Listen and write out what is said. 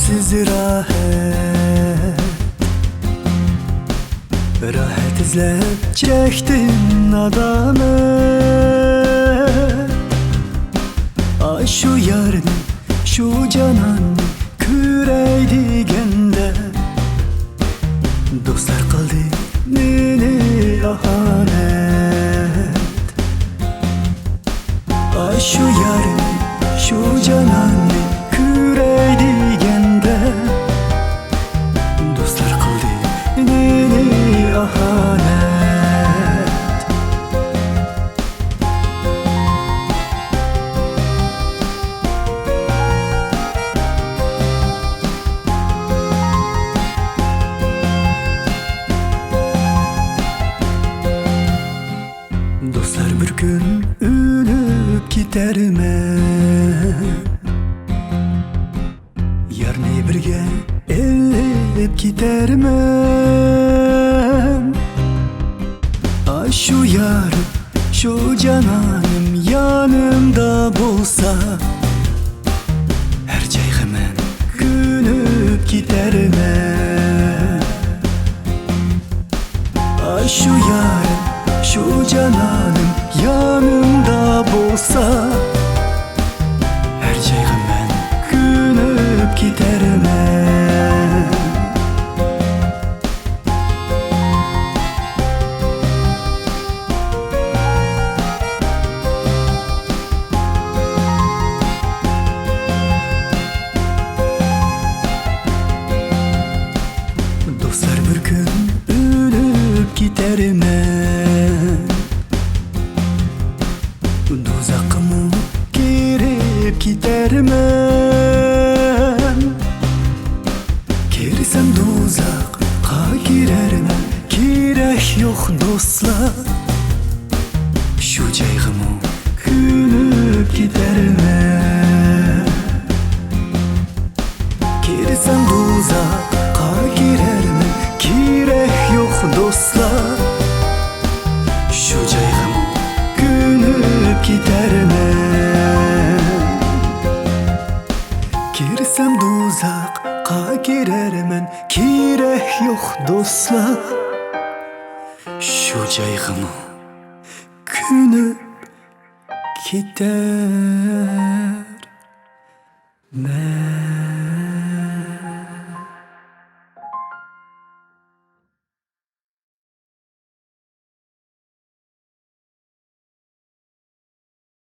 Sensiz rahat izlep çektin adamı. Ay şu yarın, şu canan kürey digende dostlar kaldı nene ahanet. Ay şu yarın, şu canan kürey digende dostlar kaldı nene ahanet. Dostlar bir gün ölüp giderme, yarını birge elip gidermem. Ay şu yarım, şu cananım yanımda bulsa, her şey hemen günüp gidermem. Ay şu yarım, şu cananım yanımda bulsa, her şey hemen günüp gidermem. Dostlar bir gün ölüp gidermem, dozakımı girip gidermem. Girsem dozakka girermem, gerek yok dostlar. Şu caygımı günüp gidermem. Girsem dozakka girermem, gerek yok dostlar. Şu caygımı günüp gidermem. Girsem dozakka girermem, gerek yok dostlar. Şu caygımı günüp gider.